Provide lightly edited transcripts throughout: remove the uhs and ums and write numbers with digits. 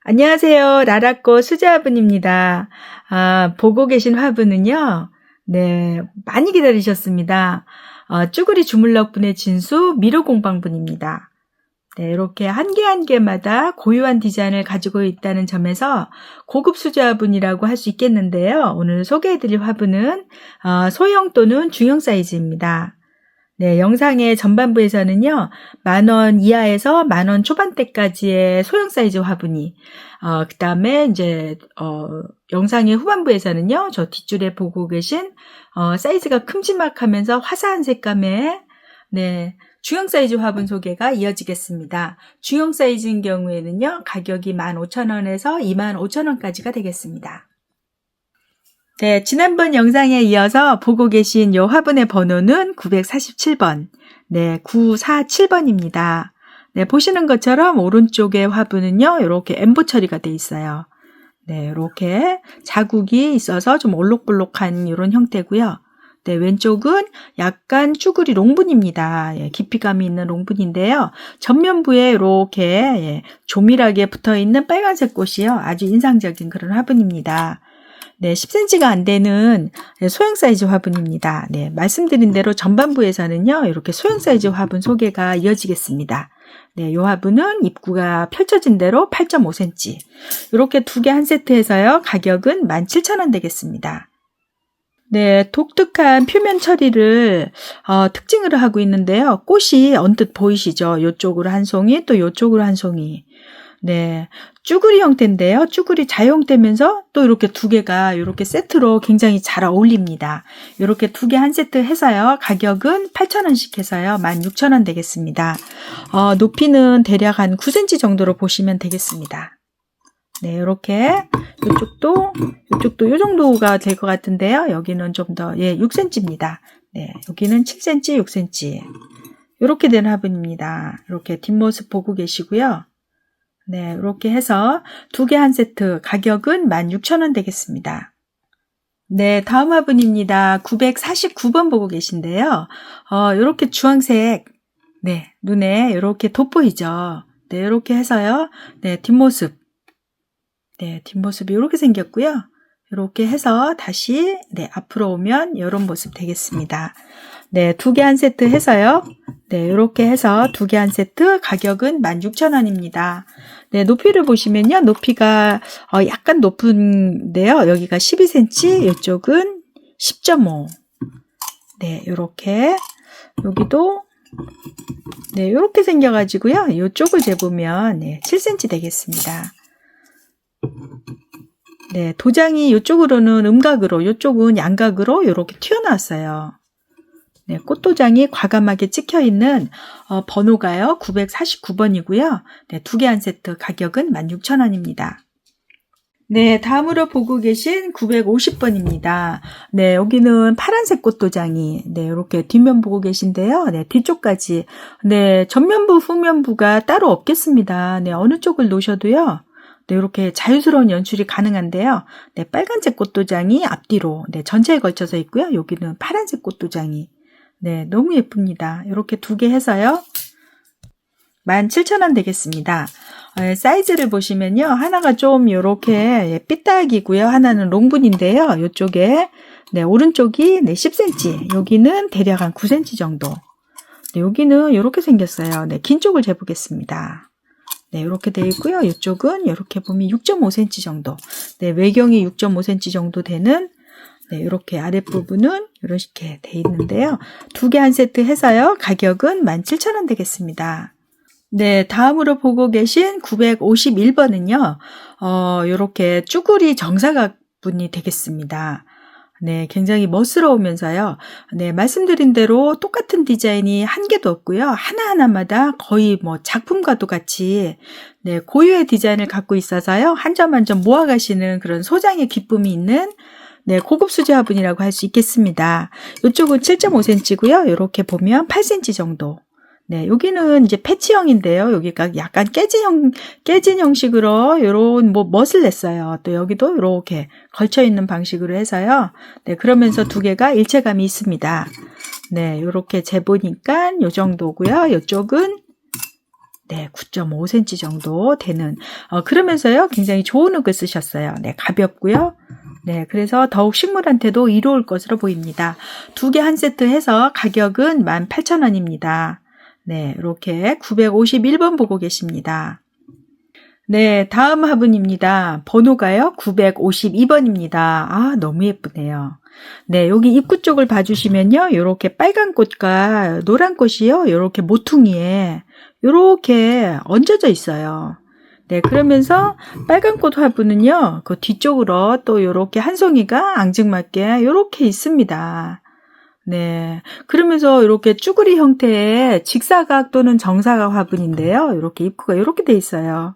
안녕하세요. 라라꽃 수제화분입니다. 보고 계신 화분은요. 네, 많이 기다리셨습니다. 쭈구리 주물럭분의 진수 미로공방분입니다. 네, 이렇게 한 개 한 개마다 고유한 디자인을 가지고 있다는 점에서 고급 수제화분이라고 할 수 있겠는데요. 오늘 소개해드릴 화분은 소형 또는 중형 사이즈입니다. 네, 영상의 전반부에서는요, 10,000원 이하에서 10,000원 초반대까지의 소형 사이즈 화분이, 그 다음에 이제, 영상의 후반부에서는요, 저 뒷줄에 보고 계신, 사이즈가 큼지막하면서 화사한 색감의, 네, 중형 사이즈 화분 소개가 이어지겠습니다. 중형 사이즈인 경우에는요, 가격이 15,000원에서 25,000원까지가 되겠습니다. 네, 지난번 영상에 이어서 보고 계신 이 화분의 번호는 947번. 네, 947번입니다. 네, 보시는 것처럼 오른쪽의 화분은요, 이렇게 엠보 처리가 돼 있어요. 네, 이렇게 자국이 있어서 좀 올록볼록한 이런 형태고요. 네, 왼쪽은 약간 쭈구리 롱분입니다. 예, 깊이감이 있는 롱분인데요. 전면부에 이렇게 조밀하게 붙어 있는 빨간색 꽃이요. 아주 인상적인 그런 화분입니다. 네, 10cm가 안 되는 소형 사이즈 화분입니다. 네, 말씀드린 대로 전반부에서는요, 이렇게 소형 사이즈 화분 소개가 이어지겠습니다. 네, 이 화분은 입구가 펼쳐진 대로 8.5cm. 이렇게 두 개 한 세트에서요, 가격은 17,000원 되겠습니다. 네, 독특한 표면 처리를 특징으로 하고 있는데요. 꽃이 언뜻 보이시죠? 이쪽으로 한 송이, 또 이쪽으로 한 송이. 네, 쭈구리 형태인데요. 쭈구리 자형태면서 또 이렇게 두 개가 이렇게 세트로 굉장히 잘 어울립니다. 이렇게 두 개 한 세트 해서요. 가격은 8,000원씩 해서요. 16,000원 되겠습니다. 높이는 대략 한 9cm 정도로 보시면 되겠습니다. 네, 이렇게 이쪽도 이 정도가 될 것 같은데요. 여기는 좀 더 6cm입니다. 네, 여기는 7cm, 6cm. 이렇게 된 화분입니다. 이렇게 뒷모습 보고 계시고요. 네, 이렇게 해서 두 개 한 세트 가격은 16,000원 되겠습니다. 네, 다음 화분입니다. 949번 보고 계신데요. 이렇게 주황색, 네, 눈에 이렇게 돋보이죠. 네, 이렇게 해서요. 네, 뒷모습. 네, 뒷모습이 이렇게 생겼고요. 이렇게 해서 다시, 네, 앞으로 오면 이런 모습 되겠습니다. 네, 두 개 한 세트 해서요. 네, 이렇게 해서 두 개 한 세트 가격은 16,000원입니다. 네, 높이를 보시면요. 높이가 약간 높은데요. 여기가 12cm, 이쪽은 10.5. 네, 이렇게 여기도 네, 이렇게 생겨가지고요. 이쪽을 재보면 네, 7cm 되겠습니다. 네, 도장이 이쪽으로는 음각으로, 이쪽은 양각으로 이렇게 튀어나왔어요. 네, 꽃도장이 과감하게 찍혀있는 번호가요. 949번이고요. 네, 두 개 한 세트 가격은 16,000원입니다. 네, 다음으로 보고 계신 950번입니다. 네, 여기는 파란색 꽃도장이 네, 이렇게 뒷면 보고 계신데요. 네, 뒤쪽까지 네, 전면부, 후면부가 따로 없겠습니다. 네, 어느 쪽을 놓으셔도요. 네, 이렇게 자유스러운 연출이 가능한데요. 네, 빨간색 꽃도장이 앞뒤로 네, 전체에 걸쳐서 있고요. 여기는 파란색 꽃도장이 네, 너무 예쁩니다. 이렇게 두 개 해서요. 17,000원 되겠습니다. 사이즈를 보시면요. 하나가 좀 이렇게 삐딱이고요. 하나는 롱분인데요. 이쪽에 네, 오른쪽이 네, 10cm, 여기는 대략 한 9cm 정도. 네, 여기는 이렇게 생겼어요. 네, 긴 쪽을 재보겠습니다. 네, 이렇게 되어 있고요. 이쪽은 이렇게 보면 6.5cm 정도. 네, 외경이 6.5cm 정도 되는 네, 이렇게 아랫부분은 이렇게 돼 있는데요. 두 개 한 세트 해서요. 가격은 17,000원 되겠습니다. 네, 다음으로 보고 계신 951번은요. 이렇게 쭈구리 정사각분이 되겠습니다. 네, 굉장히 멋스러우면서요. 네, 말씀드린 대로 똑같은 디자인이 한 개도 없고요. 하나하나마다 거의 뭐 작품과도 같이 네, 고유의 디자인을 갖고 있어서요. 한 점 한 점 모아가시는 그런 소장의 기쁨이 있는 네, 고급 수제 화분이라고 할 수 있겠습니다. 이쪽은 7.5cm고요. 이렇게 보면 8cm 정도. 네, 여기는 이제 패치형인데요. 여기가 약간 깨진 형식으로 이런 뭐 멋을 냈어요. 또 여기도 이렇게 걸쳐 있는 방식으로 해서요. 네, 그러면서 두 개가 일체감이 있습니다. 네, 이렇게 재보니까 요 정도고요. 이쪽은 네, 9.5cm 정도 되는, 그러면서요, 굉장히 좋은 흙을 쓰셨어요. 네, 가볍고요. 네, 그래서 더욱 식물한테도 이로울 것으로 보입니다. 2개 한 세트 해서 가격은 18,000원입니다. 네, 이렇게 951번 보고 계십니다. 네, 다음 화분입니다. 번호가요, 952번입니다. 아, 너무 예쁘네요. 네, 여기 입구 쪽을 봐주시면요, 이렇게 빨간 꽃과 노란 꽃이요, 이렇게 모퉁이에 이렇게 얹어져 있어요. 네, 그러면서 빨간 꽃 화분은요, 그 뒤쪽으로 또 이렇게 한 송이가 앙증맞게 이렇게 있습니다. 네, 그러면서 이렇게 쭈그리 형태의 직사각 또는 정사각 화분인데요, 이렇게 입구가 이렇게 돼 있어요.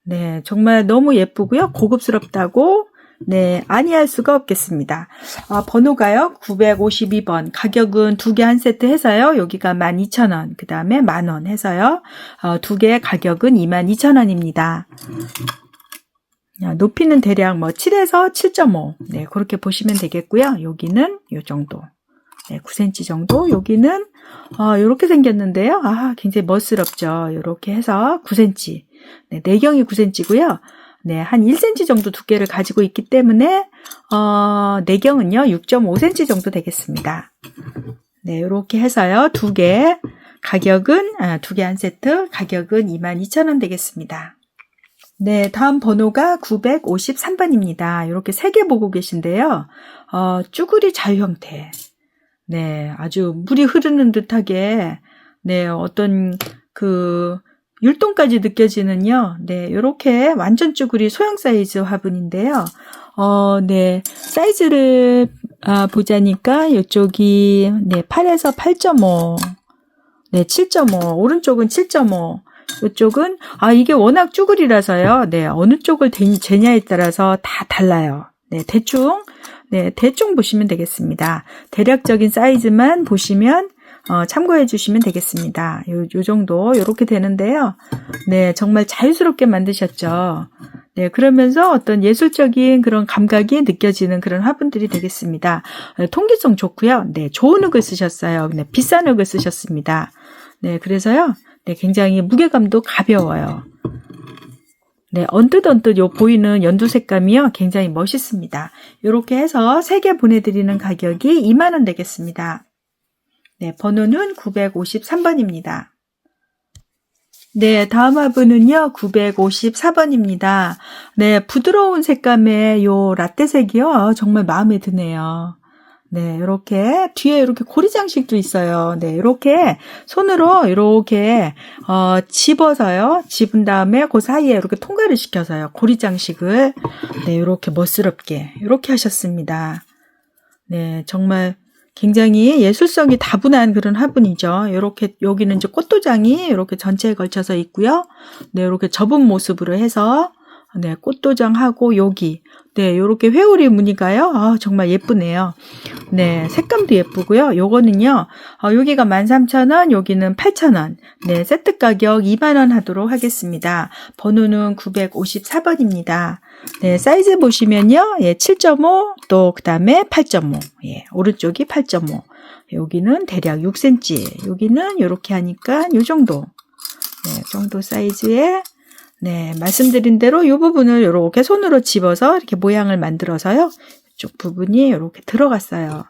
네, 정말 너무 예쁘고요. 고급스럽다고 네, 아니할 수가 없겠습니다. 번호가요. 952번. 가격은 2개 한 세트 해서요. 여기가 12,000원. 그 다음에 10,000원 해서요. 2개 가격은 22,000원입니다. 높이는 대략 7에서 7.5. 네, 그렇게 보시면 되겠고요. 여기는 요 정도. 네, 9cm 정도. 여기는 이렇게 생겼는데요. 굉장히 멋스럽죠. 이렇게 해서 9cm. 네, 내경이 9cm고요. 네, 한 1cm 정도 두께를 가지고 있기 때문에 내경은요 6.5cm 정도 되겠습니다. 네, 이렇게 해서요 2개 가격은 2개 한 세트 가격은 22,000원 되겠습니다. 네, 다음 번호가 953번입니다. 이렇게 3개 보고 계신데요. 쭈그리 자유 형태. 네, 아주 물이 흐르는 듯하게 네, 어떤 율동까지 느껴지는요. 네, 이렇게 완전 쭈그리 소형 사이즈 화분인데요. 네, 사이즈를 보자니까 이쪽이 네, 8에서 8.5. 네, 7.5. 오른쪽은 7.5. 이쪽은 이게 워낙 쭈그리라서요. 네, 어느 쪽을 재냐에 따라서 다 달라요. 네, 대충 보시면 되겠습니다. 대략적인 사이즈만 보시면 참고해 주시면 되겠습니다. 요 정도 요렇게 되는데요. 네, 정말 자유스럽게 만드셨죠. 네, 그러면서 어떤 예술적인 그런 감각이 느껴지는 그런 화분들이 되겠습니다. 통기성 좋고요. 네, 좋은 흙을 쓰셨어요. 네, 비싼 흙을 쓰셨습니다. 네, 그래서요. 네, 굉장히 무게감도 가벼워요. 네, 언뜻 요 보이는 연두 색감이요. 굉장히 멋있습니다. 요렇게 해서 3개 보내드리는 가격이 20,000원 되겠습니다. 네, 번호는 953번입니다. 네, 다음 화분은요, 954번입니다. 네, 부드러운 색감의 요 라떼색이요. 정말 마음에 드네요. 네, 이렇게 뒤에 이렇게 고리 장식도 있어요. 네, 이렇게 손으로 이렇게 집어서요. 집은 다음에 그 사이에 이렇게 통과를 시켜서요. 고리 장식을 네, 이렇게 멋스럽게 이렇게 하셨습니다. 네, 정말 굉장히 예술성이 다분한 그런 화분이죠. 이렇게 여기는 이제 꽃도장이 이렇게 전체에 걸쳐서 있고요. 네, 이렇게 접은 모습으로 해서 네, 꽃도장하고 여기 네, 요렇게 회오리 무늬가요. 정말 예쁘네요. 네, 색감도 예쁘고요. 요거는요. 여기가 13,000원, 여기는 8,000원. 네, 세트 가격 20,000원 하도록 하겠습니다. 번호는 954번입니다. 네, 사이즈 보시면요. 예, 7.5, 또 그다음에 8.5. 예, 오른쪽이 8.5. 여기는 대략 6cm. 여기는 요렇게 하니까 요 정도. 네, 정도 사이즈의 네, 말씀드린 대로 이 부분을 이렇게 손으로 집어서 이렇게 모양을 만들어서요. 이쪽 부분이 이렇게 들어갔어요.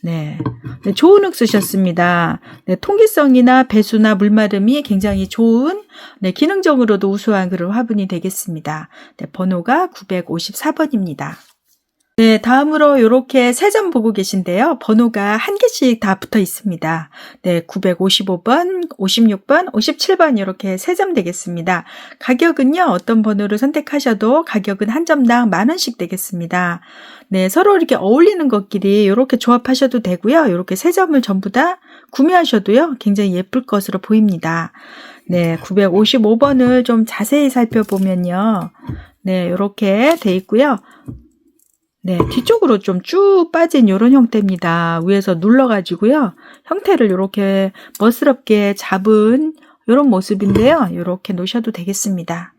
네, 네, 좋은 흙 쓰셨습니다. 네, 통기성이나 배수나 물마름이 굉장히 좋은, 네, 기능적으로도 우수한 그런 화분이 되겠습니다. 네, 번호가 954번입니다. 네, 다음으로 이렇게 3점 보고 계신데요. 번호가 한 개씩 다 붙어 있습니다. 네, 955번, 56번, 57번 이렇게 3점 되겠습니다. 가격은요, 어떤 번호를 선택하셔도 가격은 한 점당 10,000원씩 되겠습니다. 네, 서로 이렇게 어울리는 것끼리 이렇게 조합하셔도 되고요. 이렇게 3점을 전부 다 구매하셔도요, 굉장히 예쁠 것으로 보입니다. 네, 955번을 좀 자세히 살펴보면요. 네, 이렇게 돼 있고요. 네, 뒤쪽으로 좀 쭉 빠진 이런 형태입니다. 위에서 눌러가지고요. 형태를 이렇게 멋스럽게 잡은 이런 모습인데요. 이렇게 놓으셔도 되겠습니다.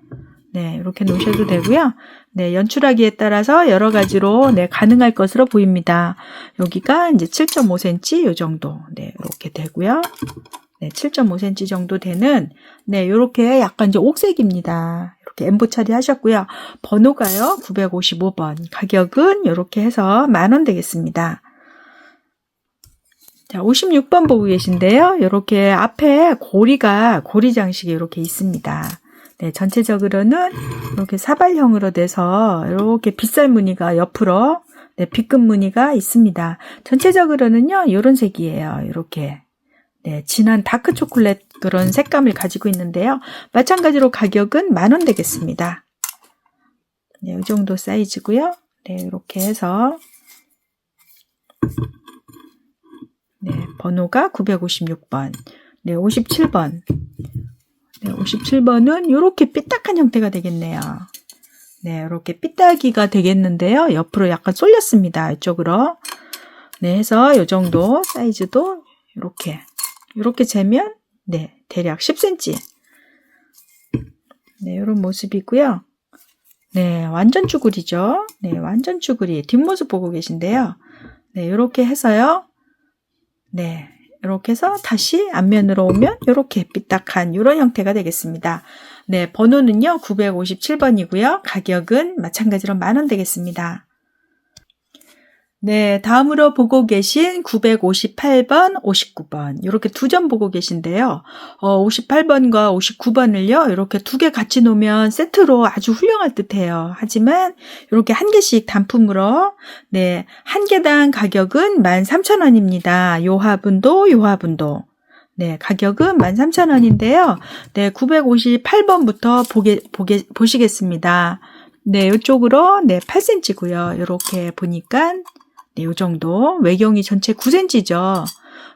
네, 이렇게 놓으셔도 되고요. 네, 연출하기에 따라서 여러 가지로 네, 가능할 것으로 보입니다. 여기가 이제 7.5cm 이 정도. 네, 이렇게 되고요. 네, 7.5cm 정도 되는, 네, 요렇게 약간 이제 옥색입니다. 이렇게 엠보 처리하셨고요. 번호가요, 955번. 가격은 요렇게 해서 10,000원 되겠습니다. 자, 56번 보고 계신데요. 요렇게 앞에 고리 장식이 이렇게 있습니다. 네, 전체적으로는 이렇게 사발형으로 돼서 이렇게 빗살 무늬가 옆으로, 네, 빗금 무늬가 있습니다. 전체적으로는요, 요런 색이에요. 이렇게. 네, 진한 다크 초콜릿 그런 색감을 가지고 있는데요. 마찬가지로 가격은 10,000원 되겠습니다. 네, 이 정도 사이즈고요. 네, 이렇게 해서 네, 번호가 956번. 네, 57번. 네, 57번은 이렇게 삐딱한 형태가 되겠네요. 네, 이렇게 삐딱이가 되겠는데요. 옆으로 약간 쏠렸습니다. 이쪽으로. 네, 해서 이 정도 사이즈도 이렇게 재면, 네, 대략 10cm. 네, 이런 모습이고요. 네, 완전 쭈구리죠. 네, 완전 쭈구리. 뒷모습 보고 계신데요. 네, 이렇게 해서요. 네, 이렇게 해서 다시 앞면으로 오면 이렇게 삐딱한 이런 형태가 되겠습니다. 네, 번호는요 957번이고요. 가격은 마찬가지로 10,000원 되겠습니다. 네, 다음으로 보고 계신 958번, 59번 이렇게 두 점 보고 계신데요. 58번과 59번을요. 이렇게 두 개 같이 놓으면 세트로 아주 훌륭할 듯해요. 하지만 이렇게 한 개씩 단품으로 네, 한 개당 가격은 13,000원입니다. 요 화분도 네, 가격은 13,000원인데요. 네, 958번부터 보시겠습니다. 네, 이쪽으로 네, 8cm고요. 이렇게 보니까 네, 요 정도. 외경이 전체 9cm죠.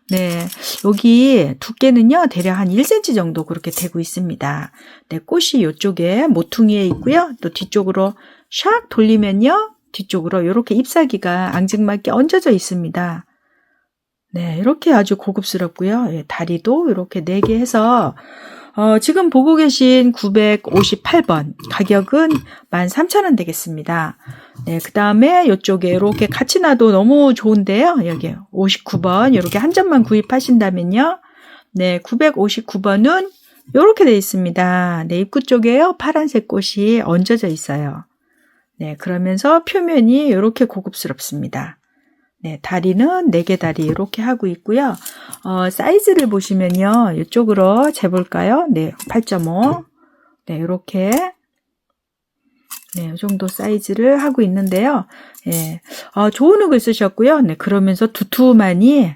네, 여기 두께는요, 대략 한 1cm 정도 그렇게 되고 있습니다. 네, 꽃이 이쪽에 모퉁이에 있고요. 또 뒤쪽으로 샥 돌리면요, 뒤쪽으로 이렇게 잎사귀가 앙증맞게 얹어져 있습니다. 네, 이렇게 아주 고급스럽고요. 예, 다리도 이렇게 4개 해서 지금 보고 계신 958번 가격은 13,000원 되겠습니다. 네, 그 다음에 이쪽에 이렇게 같이 놔도 너무 좋은데요. 여기 59번 이렇게 한 점만 구입하신다면요. 네, 959번은 이렇게 되어 있습니다. 네, 입구 쪽에요. 파란색 꽃이 얹어져 있어요. 네, 그러면서 표면이 이렇게 고급스럽습니다. 네, 다리는 4개 다리 이렇게 하고 있고요. 사이즈를 보시면요. 이쪽으로 재볼까요? 네, 8.5. 네, 이렇게. 네, 이 정도 사이즈를 하고 있는데요. 예, 좋은 흙을 쓰셨고요. 네, 그러면서 두툼하니,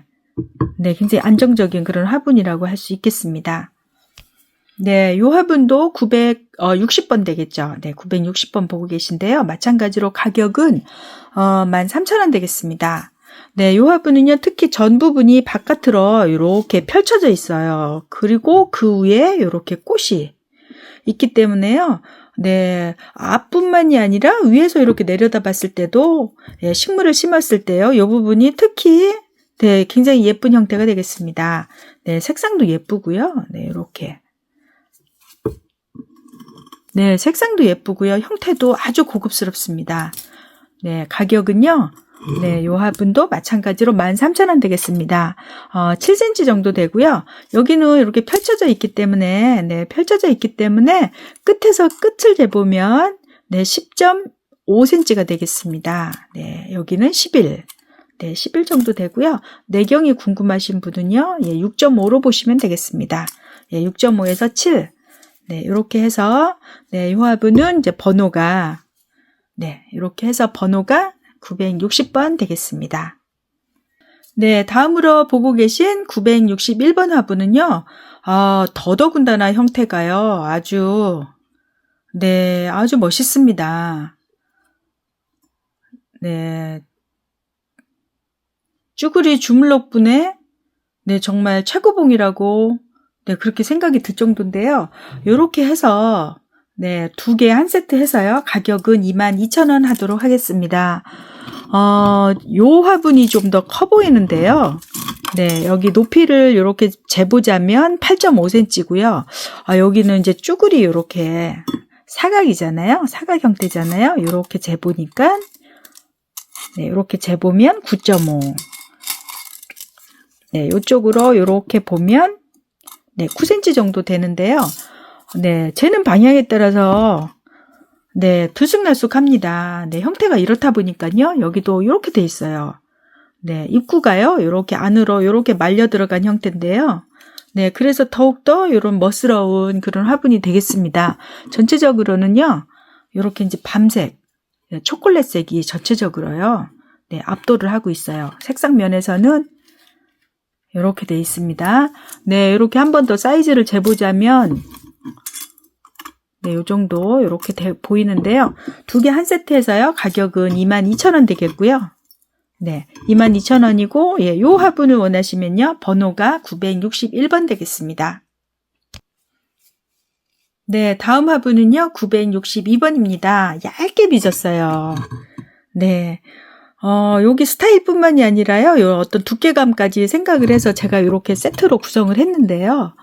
네, 굉장히 안정적인 그런 화분이라고 할 수 있겠습니다. 네, 요 화분도 960번 되겠죠. 네, 960번 보고 계신데요. 마찬가지로 가격은 13,000원 되겠습니다. 네, 이 화분은요, 특히 전 부분이 바깥으로 이렇게 펼쳐져 있어요. 그리고 그 위에 이렇게 꽃이 있기 때문에요. 네, 앞뿐만이 아니라 위에서 이렇게 내려다 봤을 때도 예, 식물을 심었을 때요, 이 부분이 특히 네, 굉장히 예쁜 형태가 되겠습니다. 네, 색상도 예쁘고요. 네, 이렇게. 네, 색상도 예쁘고요. 형태도 아주 고급스럽습니다. 네, 가격은요. 네, 요 화분도 마찬가지로 13,000원 되겠습니다. 7cm 정도 되고요. 여기는 이렇게 펼쳐져 있기 때문에, 네, 펼쳐져 있기 때문에 끝에서 끝을 재보면, 네, 10.5cm가 되겠습니다. 네, 여기는 11. 네, 11 정도 되고요. 내경이 궁금하신 분은요, 예, 6.5로 보시면 되겠습니다. 예, 6.5에서 7. 네, 이렇게 해서, 네, 이 화분은 이제 번호가, 네, 이렇게 해서 번호가 960번 되겠습니다. 네, 다음으로 보고 계신 961번 화분은요, 더더군다나 형태가요, 네, 아주 멋있습니다. 네, 쭈구리 주물럭분의, 네, 정말 최고봉이라고, 네, 그렇게 생각이 들 정도인데요. 요렇게 해서, 네, 2개 한 세트 해서요. 가격은 22,000원 하도록 하겠습니다. 요 화분이 좀 더 커 보이는데요. 네, 여기 높이를 이렇게 재보자면 8.5cm고요. 여기는 이제 쭈구리 요렇게 사각이잖아요. 사각 형태잖아요. 요렇게 재보니까, 네, 요렇게 재보면 9.5. 네, 요쪽으로 요렇게 보면 네, 9cm 정도 되는데요. 네, 재는 방향에 따라서 네, 들쑥날쑥합니다. 네, 형태가 이렇다 보니까요. 여기도 이렇게 돼 있어요. 네, 입구가요. 이렇게 안으로 이렇게 말려 들어간 형태인데요. 네, 그래서 더욱더 이런 멋스러운 그런 화분이 되겠습니다. 전체적으로는요. 이렇게 이제 밤색, 초콜릿색이 전체적으로요. 네, 압도를 하고 있어요. 색상 면에서는 이렇게 돼 있습니다. 네, 이렇게 한 번 더 사이즈를 재보자면 네, 요 정도 이렇게 보이는데요. 두 개 한 세트에서요. 가격은 22,000원 되겠고요. 네, 22,000원이고 예, 요 화분을 원하시면요. 번호가 961번 되겠습니다. 네, 다음 화분은요. 962번입니다. 얇게 빚었어요. 네. 여기 스타일뿐만이 아니라요. 요 어떤 두께감까지 생각을 해서 제가 이렇게 세트로 구성을 했는데요.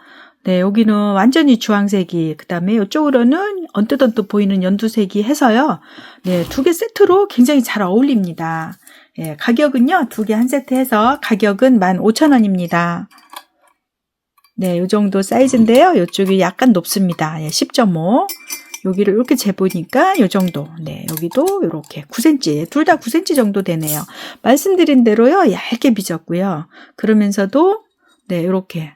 네, 여기는 완전히 주황색이, 그 다음에 이쪽으로는 언뜻언뜻 보이는 연두색이 해서요. 네, 두 개 세트로 굉장히 잘 어울립니다. 예, 가격은요, 두 개 한 세트 해서 가격은 15,000원입니다. 네, 요 정도 사이즈인데요. 이쪽이 약간 높습니다. 예, 10.5. 여기를 이렇게 재보니까 요 정도. 네, 여기도 이렇게 9cm. 둘 다 9cm 정도 되네요. 말씀드린 대로요, 얇게 빚었고요. 그러면서도, 네, 이렇게.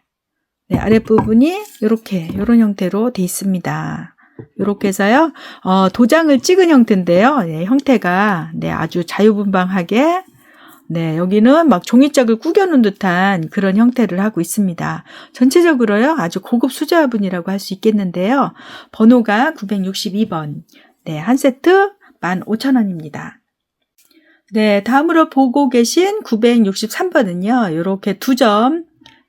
네, 아랫부분이 이렇게, 이런 형태로 돼 있습니다. 이렇게 해서요, 도장을 찍은 형태인데요. 네, 형태가, 네, 아주 자유분방하게, 네, 여기는 막 종이짝을 구겨놓은 듯한 그런 형태를 하고 있습니다. 전체적으로요, 아주 고급 수제 화분이라고 할 수 있겠는데요. 번호가 962번. 네, 한 세트 15,000원입니다. 네, 다음으로 보고 계신 963번은요, 이렇게 두 점,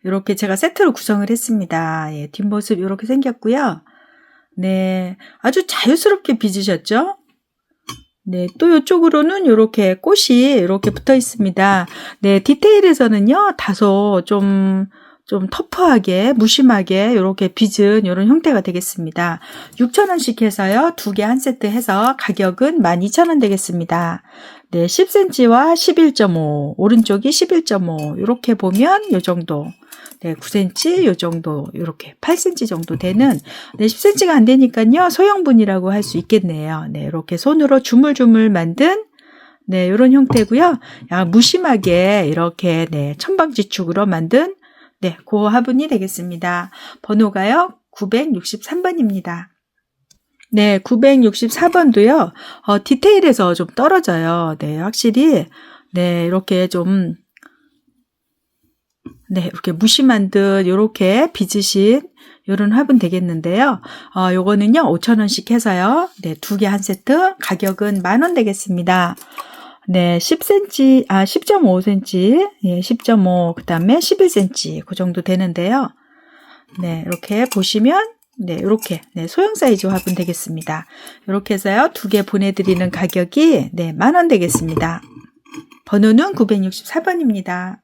이렇게 제가 세트로 구성을 했습니다. 예, 뒷모습 이렇게 생겼고요. 네, 아주 자유스럽게 빚으셨죠? 네, 또 이쪽으로는 이렇게 꽃이 이렇게 붙어 있습니다. 네, 디테일에서는요, 다소 좀 터프하게, 무심하게 이렇게 빚은 이런 형태가 되겠습니다. 6,000원씩 해서요, 두 개 한 세트 해서 가격은 12,000원 되겠습니다. 네, 10cm와 11.5, 오른쪽이 11.5, 이렇게 보면 이 정도. 네, 9cm 요 정도, 이렇게 8cm 정도 되는, 네, 10cm가 안 되니까요, 소형분이라고 할 수 있겠네요. 네, 이렇게 손으로 주물주물 만든, 네, 이런 형태고요. 무심하게 이렇게, 네, 천방지축으로 만든, 네, 그 화분이 되겠습니다. 번호가요, 963번입니다. 네, 964번도요, 디테일에서 좀 떨어져요. 네, 확실히, 네, 이렇게 좀, 네, 이렇게 무심한 듯, 요렇게 빚으신, 요런 화분 되겠는데요. 요거는요, 5,000원씩 해서요, 네, 두 개 한 세트, 가격은 10,000원 되겠습니다. 네, 10cm, 10.5cm, 예, 10.5, 그 다음에 11cm, 그 정도 되는데요. 네, 이렇게 보시면, 네, 이렇게, 네, 소형 사이즈 화분 되겠습니다. 이렇게 해서요, 두 개 보내드리는 가격이, 네, 10,000원 되겠습니다. 번호는 964번입니다.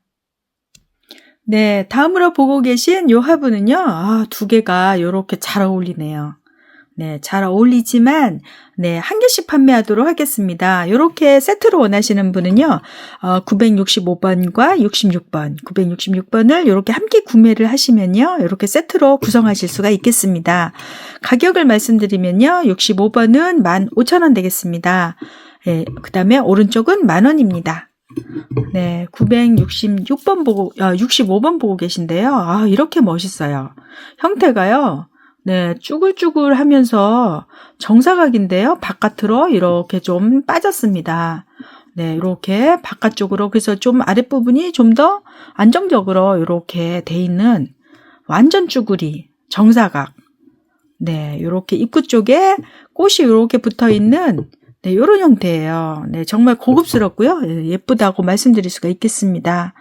네, 다음으로 보고 계신 요 화분은요, 두 개가 이렇게 잘 어울리네요. 네, 잘 어울리지만, 네, 한 개씩 판매하도록 하겠습니다. 이렇게 세트로 원하시는 분은요, 965번과 66번, 966번을 이렇게 함께 구매를 하시면요, 이렇게 세트로 구성하실 수가 있겠습니다. 가격을 말씀드리면요, 65번은 15,000원 되겠습니다. 네, 그 다음에 오른쪽은 10,000원입니다. 네, 966번 보고, 65번 보고 계신데요. 이렇게 멋있어요. 형태가요, 네, 쭈글쭈글 하면서 정사각인데요. 바깥으로 이렇게 좀 빠졌습니다. 네, 이렇게 바깥쪽으로, 그래서 좀 아랫부분이 좀 더 안정적으로 이렇게 돼 있는 완전 쭈구리, 정사각. 네, 이렇게 입구 쪽에 꽃이 이렇게 붙어 있는 네, 이런 형태예요. 네, 정말 고급스럽고요. 예쁘다고 말씀드릴 수가 있겠습니다.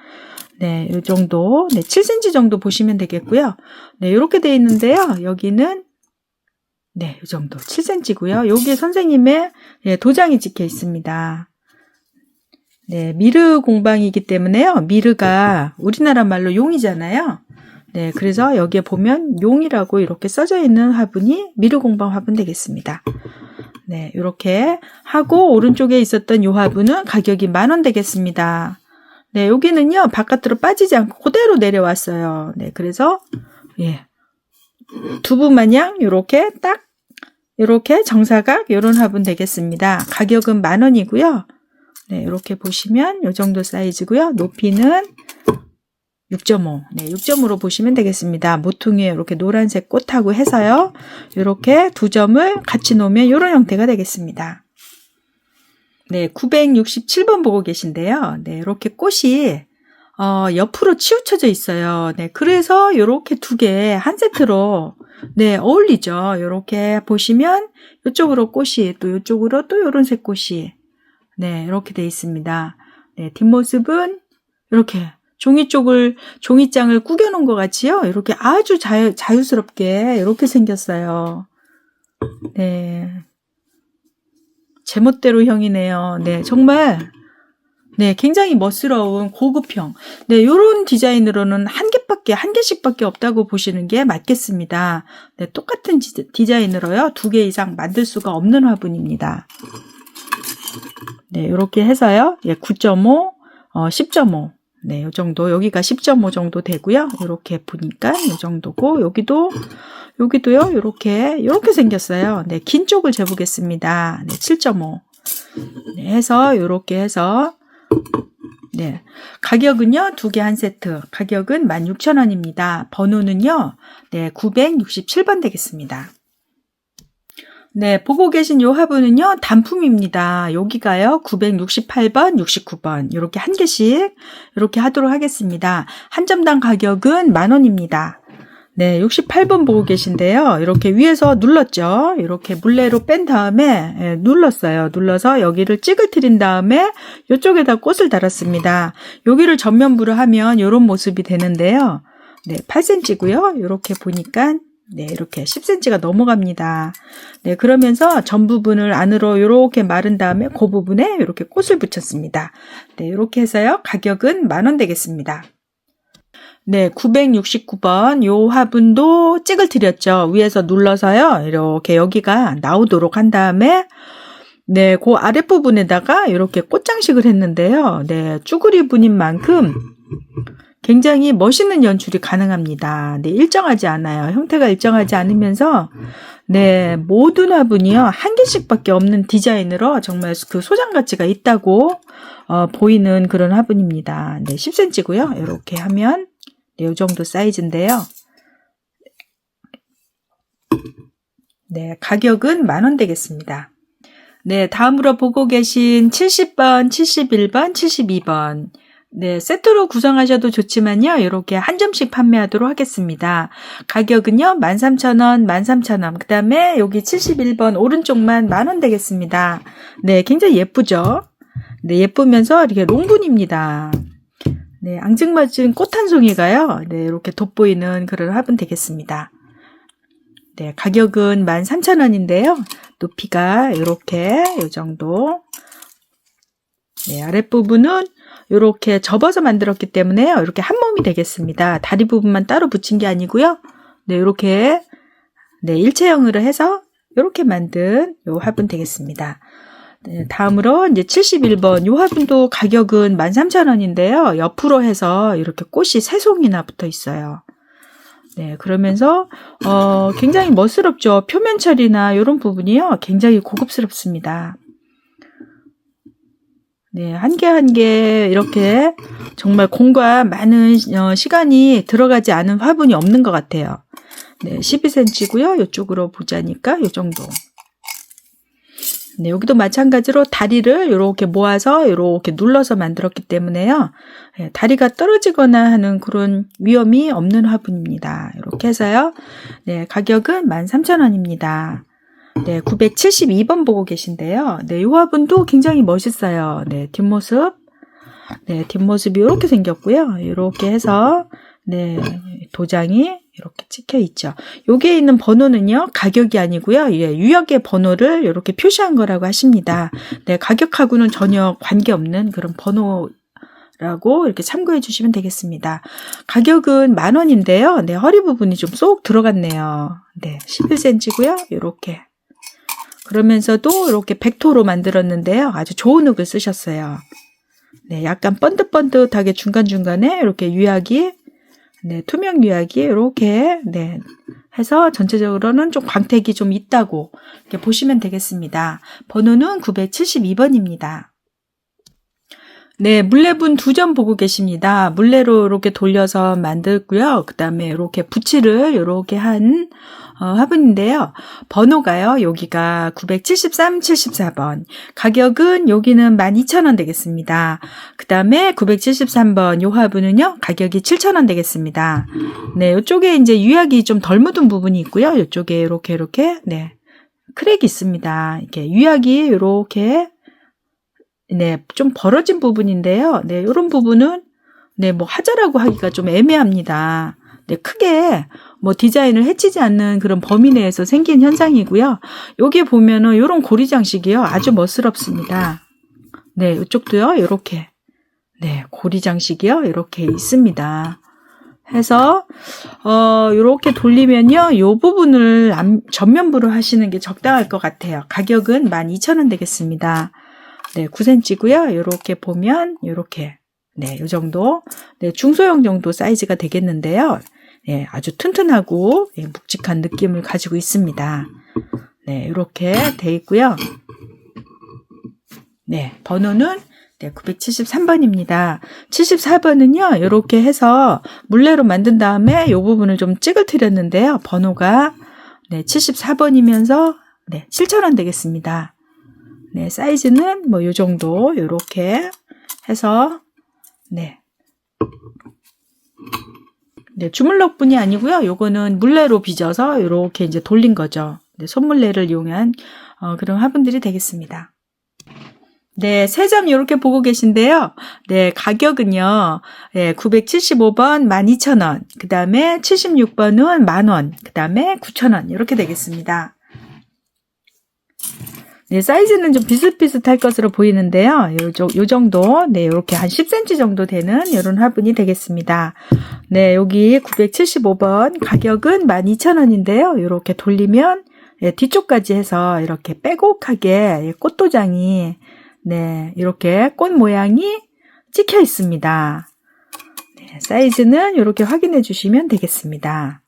네, 이 정도, 네, 7cm 정도 보시면 되겠고요. 네, 이렇게 돼 있는데요. 여기는 네, 이 정도 7cm고요. 여기에 선생님의 네, 도장이 찍혀 있습니다. 네, 미르 공방이기 때문에요. 미르가 우리나라 말로 용이잖아요. 네, 그래서 여기에 보면 용이라고 이렇게 써져 있는 화분이 미르 공방 화분 되겠습니다. 네, 이렇게 하고 오른쪽에 있었던 이 화분은 가격이 10,000원 되겠습니다. 네, 여기는요 바깥으로 빠지지 않고 그대로 내려왔어요. 네, 그래서 예, 두부 마냥 요렇게 딱 요렇게 정사각 요런 화분 되겠습니다. 가격은 10,000원이고요. 네, 이렇게 보시면 요 정도 사이즈고요. 높이는 6.5. 네, 6.5로 보시면 되겠습니다. 모퉁이에 이렇게 노란색 꽃하고 해서요. 이렇게 두 점을 같이 놓으면 이런 형태가 되겠습니다. 네, 967번 보고 계신데요. 네, 이렇게 꽃이 옆으로 치우쳐져 있어요. 네, 그래서 이렇게 두 개 한 세트로 네, 어울리죠. 이렇게 보시면 이쪽으로 꽃이 또 이쪽으로 또 이런 색 꽃이 네, 이렇게 되어 있습니다. 네, 뒷모습은 이렇게 종이장을 구겨 놓은 것 같이요. 이렇게 아주 자유스럽게 이렇게 생겼어요. 네. 제멋대로형이네요. 네, 정말 네, 굉장히 멋스러운 고급형. 네, 요런 디자인으로는 한 개씩밖에 없다고 보시는 게 맞겠습니다. 네, 똑같은 디자인으로요. 2개 이상 만들 수가 없는 화분입니다. 네, 요렇게 해서요. 예, 9.5, 10.5. 네, 요 정도. 여기가 10.5 정도 되고요. 요렇게 보니까 요 정도고, 여기도요. 요렇게 생겼어요. 네, 긴 쪽을 재보겠습니다. 네, 7.5. 네, 해서 요렇게 해서 네, 가격은요. 2개 한 세트. 가격은 16,000원입니다. 번호는요. 네, 967번 되겠습니다. 네, 보고 계신 요 화분은요, 단품입니다. 여기가요, 968번, 69번. 이렇게 한 개씩, 이렇게 하도록 하겠습니다. 한 점당 가격은 10,000원입니다. 네, 68번 보고 계신데요. 이렇게 위에서 눌렀죠. 이렇게 물레로 뺀 다음에, 예, 눌렀어요. 눌러서 여기를 찌글트린 다음에, 이쪽에다 꽃을 달았습니다. 여기를 전면부로 하면 이런 모습이 되는데요. 네, 8cm고요. 이렇게 보니까, 네, 이렇게 10cm가 넘어갑니다. 네, 그러면서 전 부분을 안으로 이렇게 마른 다음에 그 부분에 이렇게 꽃을 붙였습니다. 네, 이렇게 해서요. 가격은 10,000원 되겠습니다. 네, 969번 요 화분도 찌글트렸죠. 위에서 눌러서요. 이렇게 여기가 나오도록 한 다음에 네, 그 아랫부분에다가 이렇게 꽃장식을 했는데요. 네, 쭈구리 분인 만큼 굉장히 멋있는 연출이 가능합니다. 네, 일정하지 않아요. 형태가 일정하지 않으면서 네, 모든 화분이요. 한 개씩밖에 없는 디자인으로 정말 그 소장 가치가 있다고 보이는 그런 화분입니다. 네, 10cm고요. 이렇게 하면 네, 이 정도 사이즈인데요. 네, 가격은 10,000원 되겠습니다. 네, 다음으로 보고 계신 70번, 71번, 72번. 네, 세트로 구성하셔도 좋지만요. 이렇게 한 점씩 판매하도록 하겠습니다. 가격은요. 13,000원, 13,000원. 그 다음에 여기 71번 오른쪽만 10,000원 되겠습니다. 네, 굉장히 예쁘죠? 네, 예쁘면서 이렇게 롱분입니다. 네, 앙증맞은 꽃 한 송이가요. 네, 이렇게 돋보이는 그런 화분 되겠습니다. 네, 가격은 13,000원인데요. 높이가 이렇게 이 정도. 네, 아랫부분은 이렇게 접어서 만들었기 때문에요. 이렇게 한 몸이 되겠습니다. 다리 부분만 따로 붙인 게 아니고요. 네, 이렇게 네, 일체형으로 해서 이렇게 만든 요 화분 되겠습니다. 네, 다음으로 이제 71번 요 화분도 가격은 13,000원인데요. 옆으로 해서 이렇게 꽃이 3송이나 붙어 있어요. 네, 그러면서 굉장히 멋스럽죠. 표면 처리나 이런 부분이요. 굉장히 고급스럽습니다. 네, 한 개 한 개 이렇게 정말 공과 많은 시간이 들어가지 않은 화분이 없는 것 같아요. 네, 12cm고요. 이쪽으로 보자니까 이 정도. 네, 여기도 마찬가지로 다리를 이렇게 모아서 이렇게 눌러서 만들었기 때문에요. 네, 다리가 떨어지거나 하는 그런 위험이 없는 화분입니다. 이렇게 해서요. 네, 가격은 13,000원입니다. 네, 972번 보고 계신데요. 네, 이 화분도 굉장히 멋있어요. 네, 뒷모습. 네, 뒷모습이 이렇게 생겼고요. 이렇게 해서, 네, 도장이 이렇게 찍혀 있죠. 여기에 있는 번호는요, 가격이 아니고요. 예, 유역의 번호를 이렇게 표시한 거라고 하십니다. 네, 가격하고는 전혀 관계없는 그런 번호라고 이렇게 참고해 주시면 되겠습니다. 가격은 10,000원인데요. 네, 허리 부분이 좀 쏙 들어갔네요. 네, 11cm고요. 이렇게. 그러면서도 이렇게 백토로 만들었는데요. 아주 좋은 흙을 쓰셨어요. 네, 약간 번듯번듯하게 중간중간에 이렇게 유약이 네, 투명 유약이 이렇게, 네, 해서 전체적으로는 좀 광택이 좀 있다고 이렇게 보시면 되겠습니다. 번호는 972번입니다. 네, 물레분 2점 보고 계십니다. 물레로 이렇게 돌려서 만들고요. 그 다음에 이렇게 붙이를 이렇게 한 화분인데요. 번호가요. 여기가 973, 74번. 가격은 여기는 12,000원 되겠습니다. 그 다음에 973번 요 화분은요. 가격이 7,000원 되겠습니다. 네, 이쪽에 이제 유약이 좀 덜 묻은 부분이 있고요. 이쪽에 이렇게 네, 크랙이 있습니다. 이렇게 유약이 이렇게 네, 좀 벌어진 부분인데요. 네, 이런 부분은 네, 뭐 하자라고 하기가 좀 애매합니다. 네, 크게 뭐 디자인을 해치지 않는 그런 범위 내에서 생긴 현상이고요. 여기 보면은 이런 고리 장식이요. 아주 멋스럽습니다. 네, 이쪽도요. 이렇게 네, 고리 장식이요. 이렇게 있습니다. 해서 이렇게 돌리면요. 이 부분을 전면부로 하시는 게 적당할 것 같아요. 가격은 12,000원 되겠습니다. 네, 9cm고요. 이렇게 보면 이렇게 네, 이 정도 네, 중소형 정도 사이즈가 되겠는데요. 네, 아주 튼튼하고 네, 묵직한 느낌을 가지고 있습니다. 네, 이렇게 돼 있고요. 네, 번호는 네, 973번입니다. 74번은요. 이렇게 해서 물레로 만든 다음에 이 부분을 좀 찌그트렸는데요. 번호가 네, 74번이면서 네, 7,000원 되겠습니다. 네, 사이즈는 뭐 요 정도 요렇게 해서 네. 네, 주물럭분이 아니고요. 요거는 물레로 빚어서 요렇게 이제 돌린 거죠. 네, 손물레를 이용한 그런 화분들이 되겠습니다. 네, 3점 이렇게 보고 계신데요. 네, 가격은요. 네, 975번 12,000원. 그다음에 76번은 10,000원. 그다음에 9,000원. 이렇게 되겠습니다. 네, 사이즈는 좀 비슷비슷할 것으로 보이는데요. 요 정도, 네, 이렇게 한 10cm 정도 되는 이런 화분이 되겠습니다. 네, 여기 975번 가격은 12,000원인데요. 이렇게 돌리면 네, 뒤쪽까지 해서 이렇게 빼곡하게 꽃도장이 네, 이렇게 꽃 모양이 찍혀 있습니다. 네, 사이즈는 이렇게 확인해 주시면 되겠습니다.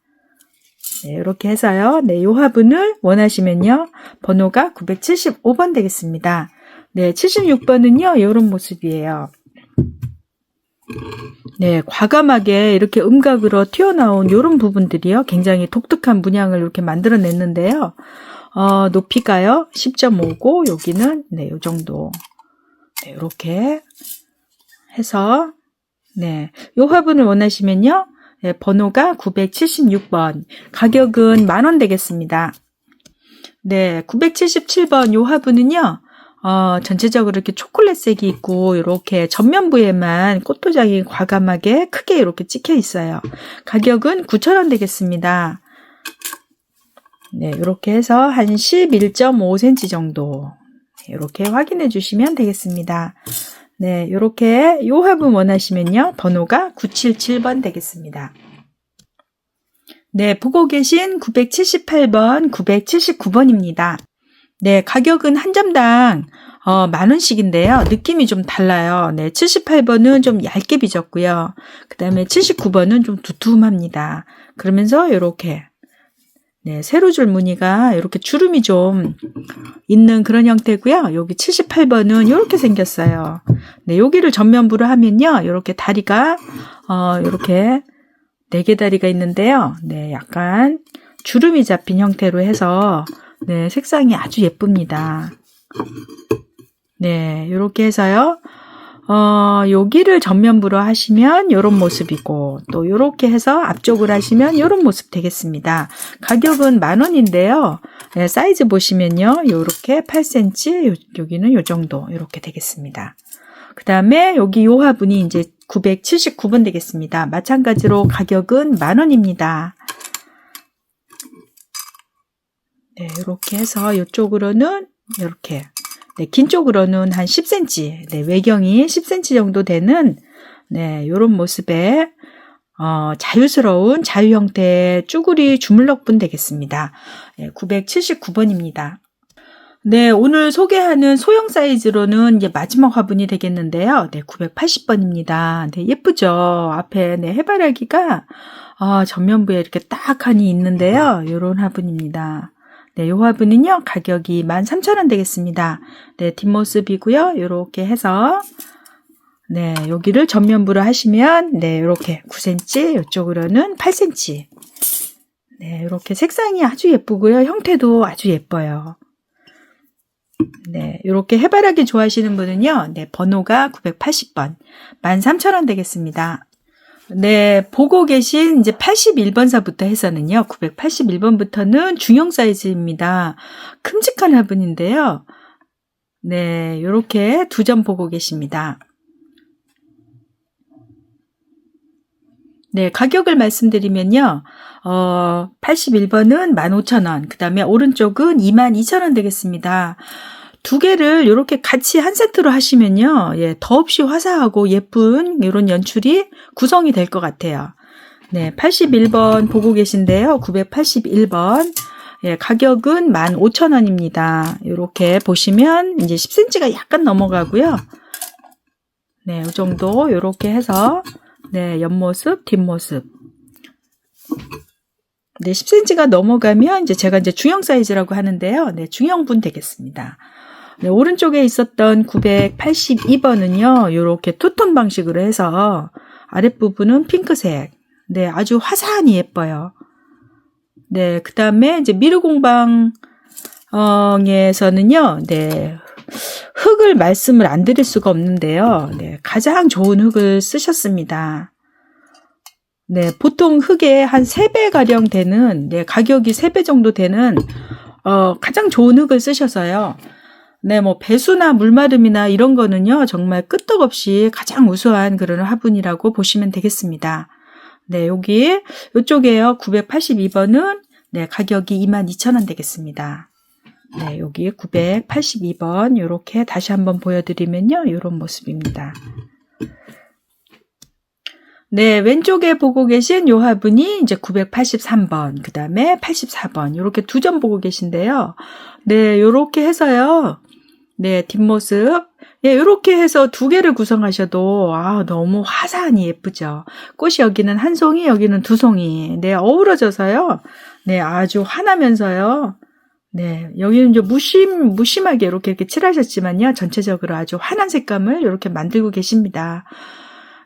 네, 이렇게 해서요. 네, 이 화분을 원하시면요. 번호가 975번 되겠습니다. 네, 76번은요. 이런 모습이에요. 네, 과감하게 이렇게 음각으로 튀어나온 이런 부분들이요. 굉장히 독특한 문양을 이렇게 만들어냈는데요. 높이가요. 10.5고 여기는 네, 요 정도. 네, 이렇게 해서 네, 이 화분을 원하시면요. 네, 번호가 976번. 가격은 10,000원 되겠습니다. 네, 977번 요 화분은요. 전체적으로 이렇게 초콜릿색이 있고 이렇게 전면부에만 꽃도장이 과감하게 크게 이렇게 찍혀 있어요. 가격은 9,000원 되겠습니다. 네, 이렇게 해서 한 11.5cm 정도 이렇게 확인해 주시면 되겠습니다. 네, 이렇게 요 화분 원하시면요. 번호가 977번 되겠습니다. 네, 보고 계신 978번, 979번입니다. 네, 가격은 한 점당 10,000원씩인데요. 느낌이 좀 달라요. 네, 78번은 좀 얇게 빚었고요. 그 다음에 79번은 좀 두툼합니다. 그러면서 이렇게 네, 세로줄 무늬가 이렇게 주름이 좀 있는 그런 형태고요. 여기 78번은 이렇게 생겼어요. 네, 여기를 전면부로 하면요. 이렇게 다리가 이렇게 4개 다리가 있는데요. 네, 약간 주름이 잡힌 형태로 해서 네, 색상이 아주 예쁩니다. 네, 이렇게 해서요. 여기를 전면부로 하시면 이런 모습이고 또 이렇게 해서 앞쪽을 하시면 이런 모습 되겠습니다. 가격은 10,000원인데요. 네, 사이즈 보시면요. 이렇게 8cm, 여기는 요 정도 이렇게 되겠습니다. 그 다음에 여기 요 화분이 이제 979번 되겠습니다. 마찬가지로 가격은 10,000원입니다. 네, 이렇게 해서 이쪽으로는 이렇게 네, 긴 쪽으로는 한 10cm, 네, 외경이 10cm 정도 되는 네, 요런 모습의 자유스러운 자유 형태의 쭈구리 주물럭분 되겠습니다. 네, 979번입니다. 네, 오늘 소개하는 소형 사이즈로는 이제 마지막 화분이 되겠는데요. 네, 980번입니다. 네, 예쁘죠? 앞에 네, 해바라기가 전면부에 이렇게 딱하니 있는데요. 요런 화분입니다. 네, 요 화분은요, 가격이 13,000원 되겠습니다. 네, 뒷모습이고요. 요렇게 해서 네, 여기를 전면부로 하시면 네, 요렇게 9cm, 이쪽으로는 8cm. 네, 요렇게 색상이 아주 예쁘고요. 형태도 아주 예뻐요. 네, 요렇게 해바라기 좋아하시는 분은요, 네, 번호가 980번, 13,000원 되겠습니다. 네, 보고 계신 이제 81번사부터 해서는요, 981번부터는 중형 사이즈입니다. 큼직한 화분인데요. 네, 요렇게 두 점 보고 계십니다. 네, 가격을 말씀드리면요. 81번은 15,000원, 그 다음에 오른쪽은 22,000원 되겠습니다. 두 개를 이렇게 같이 한 세트로 하시면요. 예, 더없이 화사하고 예쁜 이런 연출이 구성이 될 것 같아요. 네, 81번 보고 계신데요. 981번. 예, 가격은 15,000원입니다. 이렇게 보시면 이제 10cm가 약간 넘어가고요. 네, 이 정도 이렇게 해서 네, 옆모습, 뒷모습. 네, 10cm가 넘어가면 이제 제가 이제 중형 사이즈라고 하는데요. 네, 중형분 되겠습니다. 네, 오른쪽에 있었던 982번은요. 이렇게 투톤 방식으로 해서 아랫부분은 핑크색. 네, 아주 화사하니 예뻐요. 네, 그 다음에 이제 미르공방에서는요. 네, 흙을 말씀을 안 드릴 수가 없는데요. 네, 가장 좋은 흙을 쓰셨습니다. 네, 보통 흙의 한 3배가량 되는, 네, 가격이 3배 정도 되는, 가장 좋은 흙을 쓰셔서요. 네, 뭐, 배수나 물마름이나 이런 거는요, 정말 끄떡없이 가장 우수한 그런 화분이라고 보시면 되겠습니다. 네, 요쪽에요, 982번은, 네, 가격이 22,000원 되겠습니다. 네, 여기 982번, 요렇게 다시 한번 보여드리면요, 요런 모습입니다. 네, 왼쪽에 보고 계신 요 화분이 이제 983번, 그 다음에 84번, 요렇게 두 점 보고 계신데요. 네, 요렇게 해서요. 네, 뒷모습. 예, 요렇게 해서 두 개를 구성하셔도, 너무 화사하니 예쁘죠. 꽃이 여기는 한 송이, 여기는 두 송이. 네, 어우러져서요. 네, 아주 환하면서요. 네, 여기는 이제 무심하게 이렇게 칠하셨지만요. 전체적으로 아주 환한 색감을 이렇게 만들고 계십니다.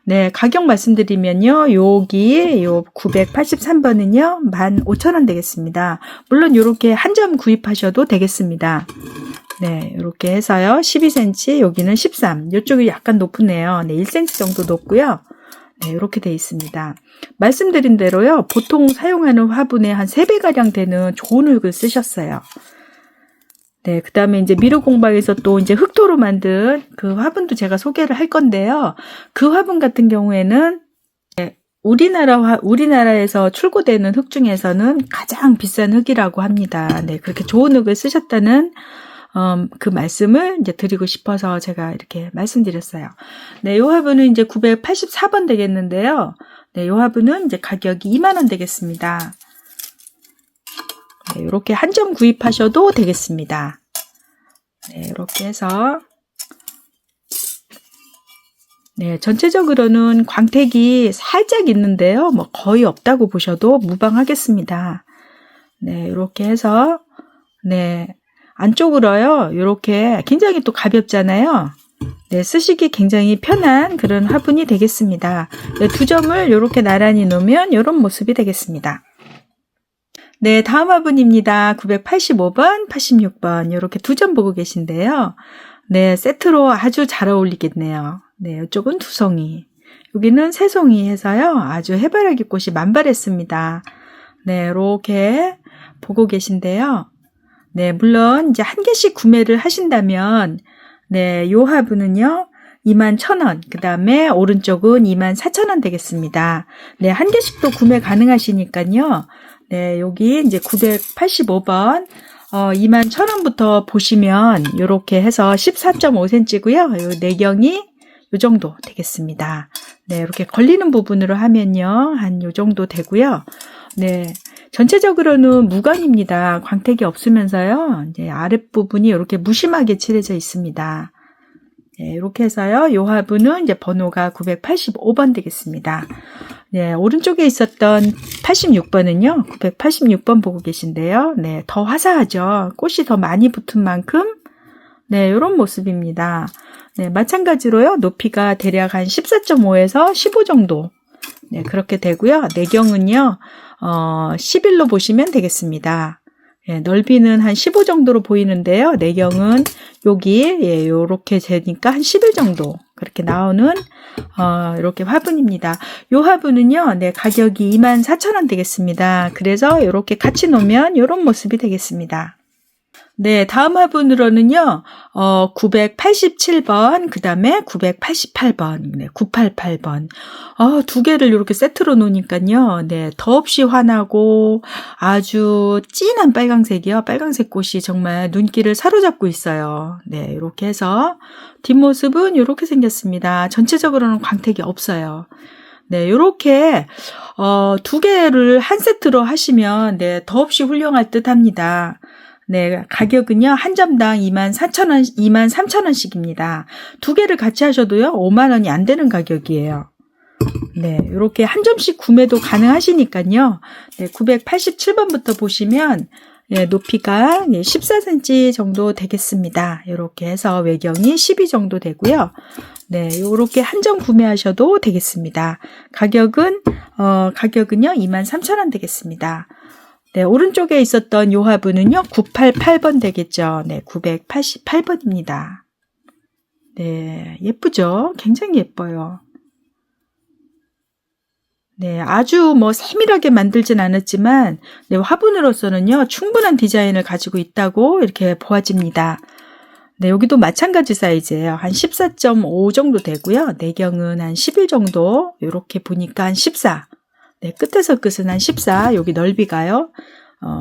네, 가격 말씀드리면요. 여기 요 983번은요. 15,000원 되겠습니다. 물론 이렇게 한 점 구입하셔도 되겠습니다. 네, 이렇게 해서요. 12cm, 여기는 13. 이쪽이 약간 높으네요. 네, 1cm 정도 높고요. 네, 이렇게 돼 있습니다. 말씀드린 대로요. 보통 사용하는 화분의 한 3배가량 되는 좋은 흙을 쓰셨어요. 네, 그 다음에 이제 미르공방에서 또 이제 흑토로 만든 그 화분도 제가 소개를 할 건데요. 그 화분 같은 경우에는 우리나라에서 출고되는 흙 중에서는 가장 비싼 흙이라고 합니다. 네, 그렇게 좋은 흙을 쓰셨다는 그 말씀을 이제 드리고 싶어서 제가 이렇게 말씀드렸어요. 네, 요 화분은 이제 984번 되겠는데요. 네, 요 화분은 이제 가격이 20,000원 되겠습니다. 네, 이렇게 한 점 구입하셔도 되겠습니다. 네, 이렇게 해서 네, 전체적으로는 광택이 살짝 있는데요. 뭐 거의 없다고 보셔도 무방하겠습니다. 네, 이렇게 해서 네, 안쪽으로요. 이렇게 굉장히 또 가볍잖아요. 네, 쓰시기 굉장히 편한 그런 화분이 되겠습니다. 네, 두 점을 이렇게 나란히 놓으면 이런 모습이 되겠습니다. 네, 다음 화분입니다. 985번, 86번 이렇게 두 점 보고 계신데요. 네, 세트로 아주 잘 어울리겠네요. 네, 이쪽은 두 송이, 여기는 세 송이 해서요. 아주 해바라기 꽃이 만발했습니다. 네, 이렇게 보고 계신데요. 네, 물론 이제 한 개씩 구매를 하신다면 네, 요 화분은요. 21,000원, 그 다음에 오른쪽은 24,000원 되겠습니다. 네, 한 개씩도 구매 가능하시니까요. 네, 여기 이제 985번, 21,000원부터 보시면, 요렇게 해서 14.5cm고요. 요 내경이 요 정도 되겠습니다. 네, 이렇게 걸리는 부분으로 하면요. 한 요 정도 되고요. 네, 전체적으로는 무광입니다. 광택이 없으면서요. 이제 아랫부분이 이렇게 무심하게 칠해져 있습니다. 네, 이렇게 해서요. 요 화분은 이제 번호가 985번 되겠습니다. 네, 오른쪽에 있었던 86번은요. 986번 보고 계신데요. 네, 더 화사하죠. 꽃이 더 많이 붙은 만큼 네, 이런 모습입니다. 네, 마찬가지로요. 높이가 대략 한 14.5에서 15 정도. 네, 그렇게 되고요. 내경은요. 11로 보시면 되겠습니다. 예, 넓이는 한 15 정도로 보이는데요. 내경은 여기 예, 요렇게 되니까 한 11 정도 그렇게 나오는 이렇게 화분입니다. 요 화분은요. 네, 가격이 24,000원 되겠습니다. 그래서 이렇게 같이 놓으면 이런 모습이 되겠습니다. 네, 다음 화분으로는요, 987번, 그 다음에 988번, 네, 988번. 두 개를 이렇게 세트로 놓으니까요, 네, 더없이 환하고 아주 진한 빨강색이요. 빨강색 꽃이 정말 눈길을 사로잡고 있어요. 네, 이렇게 해서 뒷모습은 이렇게 생겼습니다. 전체적으로는 광택이 없어요. 네, 요렇게, 두 개를 한 세트로 하시면, 네, 더없이 훌륭할 듯 합니다. 네, 가격은요, 한 점당 24,000원, 23,000원씩입니다. 두 개를 같이 하셔도요, 5만원이 안 되는 가격이에요. 네, 이렇게 한 점씩 구매도 가능하시니까요. 네, 987번부터 보시면, 네, 높이가 14cm 정도 되겠습니다. 이렇게 해서 외경이 12 정도 되고요. 네, 이렇게 한 점 구매하셔도 되겠습니다. 가격은요, 23,000원 되겠습니다. 네, 오른쪽에 있었던 요 화분은요, 988번 되겠죠. 네, 988번입니다. 네, 예쁘죠? 굉장히 예뻐요. 네, 아주 세밀하게 만들진 않았지만, 네, 화분으로서는요, 충분한 디자인을 가지고 있다고 이렇게 보아집니다. 네, 여기도 마찬가지 사이즈예요. 한 14.5 정도 되고요. 내경은 한 11 정도, 요렇게 보니까 한 14. 네, 끝에서 끝은 한 14, 여기 넓이가요,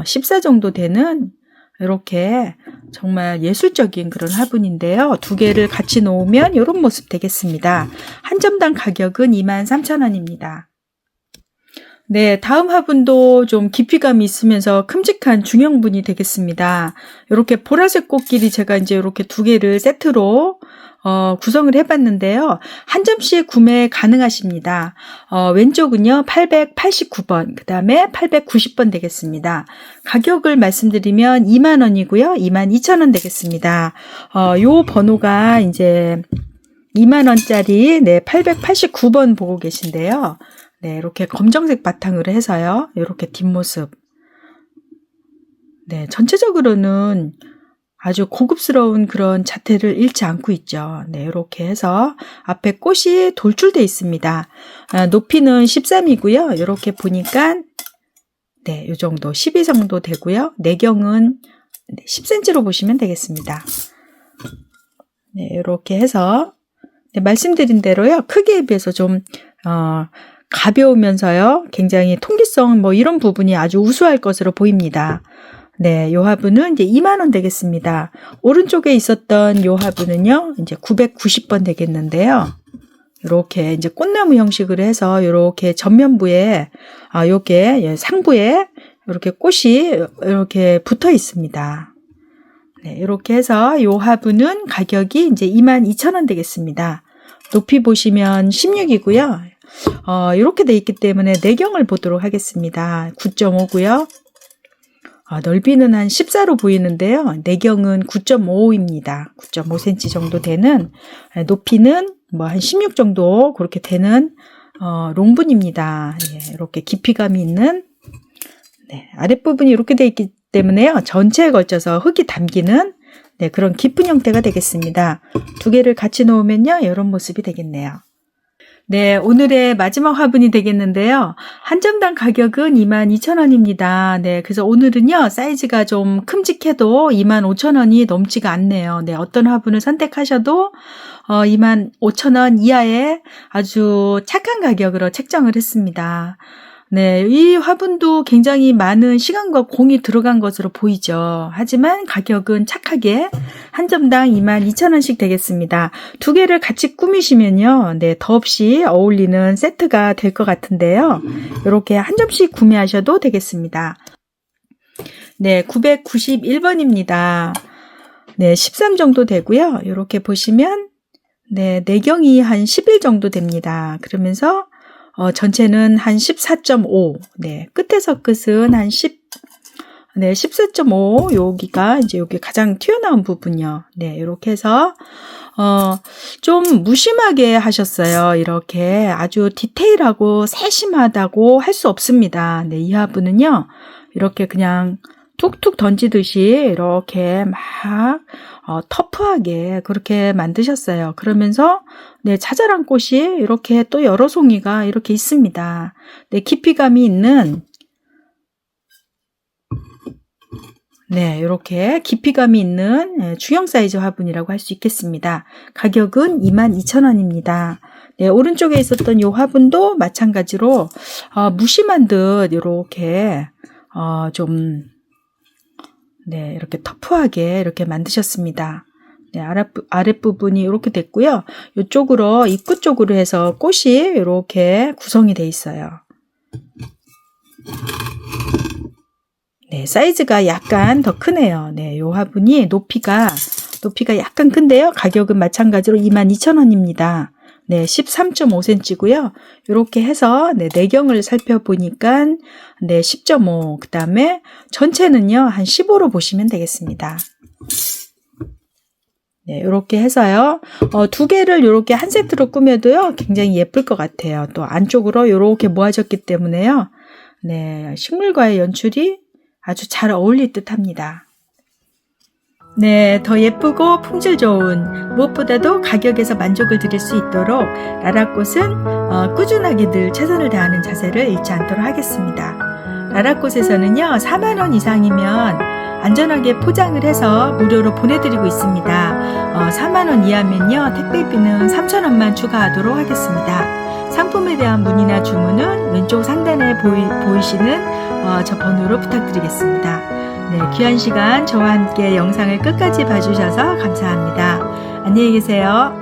14 정도 되는, 이렇게 정말 예술적인 그런 화분인데요. 두 개를 같이 놓으면 이런 모습 되겠습니다. 한 점당 가격은 23,000원입니다. 네, 다음 화분도 좀 깊이감이 있으면서 큼직한 중형분이 되겠습니다. 이렇게 보라색 꽃길이 제가 이제 이렇게 두 개를 세트로 구성을 해봤는데요. 한 점씩 구매 가능하십니다. 왼쪽은요, 889번, 그 다음에 890번 되겠습니다. 가격을 말씀드리면 2만원이고요. 22,000원 되겠습니다. 요 번호가 이제 2만원짜리, 네, 889번 보고 계신데요. 네, 이렇게 검정색 바탕으로 해서요. 이렇게 뒷모습. 네, 전체적으로는 아주 고급스러운 그런 자태를 잃지 않고 있죠. 네, 이렇게 해서 앞에 꽃이 돌출되어 있습니다. 높이는 13이고요. 이렇게 보니까 네, 이 정도 12 정도 되고요. 내경은 10cm로 보시면 되겠습니다. 네, 이렇게 해서 네, 말씀드린 대로요. 크기에 비해서 좀 가벼우면서요. 굉장히 통기성 이런 부분이 아주 우수할 것으로 보입니다. 네, 요 화분은 이제 2만원 되겠습니다. 오른쪽에 있었던 요 화분은요, 이제 990번 되겠는데요. 이렇게 이제 꽃나무 형식으로 해서 이렇게 전면부에, 요게 상부에 이렇게 꽃이 이렇게 붙어 있습니다. 네, 이렇게 해서 요 화분은 가격이 이제 22,000원 되겠습니다. 높이 보시면 16이고요. 이렇게 돼 있기 때문에 내경을 보도록 하겠습니다. 9.5고요. 넓이는 한 14로 보이는데요. 내경은 9.5입니다. 9.5cm 정도 되는, 높이는 한 16 정도 그렇게 되는 롱분입니다. 예, 이렇게 깊이감이 있는, 네, 아랫부분이 이렇게 돼 있기 때문에요. 전체에 걸쳐서 흙이 담기는, 네, 그런 깊은 형태가 되겠습니다. 두 개를 같이 놓으면요, 이런 모습이 되겠네요. 네, 오늘의 마지막 화분이 되겠는데요. 한 점당 가격은 22,000원입니다. 네, 그래서 오늘은요, 사이즈가 좀 큼직해도 25,000원이 넘지가 않네요. 네, 어떤 화분을 선택하셔도 25,000원 이하의 아주 착한 가격으로 책정을 했습니다. 네, 이 화분도 굉장히 많은 시간과 공이 들어간 것으로 보이죠. 하지만 가격은 착하게 한 점당 22,000원씩 되겠습니다. 두 개를 같이 꾸미시면요. 네, 더없이 어울리는 세트가 될 것 같은데요. 이렇게 한 점씩 구매하셔도 되겠습니다. 네, 991번입니다. 네, 13 정도 되고요. 이렇게 보시면 네, 내경이 한 11 정도 됩니다. 그러면서 전체는 한 14.5. 네, 끝에서 끝은 한 10. 네, 14.5. 여기가 이제 여기 가장 튀어나온 부분이요. 네, 이렇게 해서 좀 무심하게 하셨어요. 이렇게 아주 디테일하고 세심하다고 할 수 없습니다. 네, 이 화분은요. 이렇게 그냥 툭툭 던지듯이 이렇게 막 터프하게 그렇게 만드셨어요. 그러면서 네, 자잘한 꽃이 이렇게 또 여러 송이가 이렇게 있습니다. 네, 깊이감이 있는 네, 이렇게 깊이감이 있는 중형 사이즈 화분이라고 할 수 있겠습니다. 가격은 22,000원입니다. 네, 오른쪽에 있었던 이 화분도 마찬가지로 무심한 듯 이렇게 좀 네, 이렇게 터프하게 이렇게 만드셨습니다. 네, 아랫부분이 이렇게 됐고요. 이쪽으로, 입구 쪽으로 해서 꽃이 이렇게 구성이 되어 있어요. 네, 사이즈가 약간 더 크네요. 네, 이 화분이 높이가 약간 큰데요. 가격은 마찬가지로 22,000원입니다. 네, 13.5cm고요. 이렇게 해서 네, 내경을 살펴보니까 네, 10.5. 그다음에 전체는요. 한 15로 보시면 되겠습니다. 네, 이렇게 해서요. 두 개를 이렇게 한 세트로 꾸며도요. 굉장히 예쁠 것 같아요. 또 안쪽으로 이렇게 모아졌기 때문에요. 네, 식물과의 연출이 아주 잘 어울릴 듯 합니다. 네, 더 예쁘고 품질 좋은 무엇보다도 가격에서 만족을 드릴 수 있도록 라라꽃은 꾸준하게 늘 최선을 다하는 자세를 잃지 않도록 하겠습니다. 라라꽃에서는요 4만원 이상이면 안전하게 포장을 해서 무료로 보내드리고 있습니다. 4만원 이하면요 택배비는 3,000원만 추가하도록 하겠습니다. 상품에 대한 문의나 주문은 왼쪽 상단에 보이시는 저 번호로 부탁드리겠습니다. 네, 귀한 시간 저와 함께 영상을 끝까지 봐주셔서 감사합니다. 안녕히 계세요.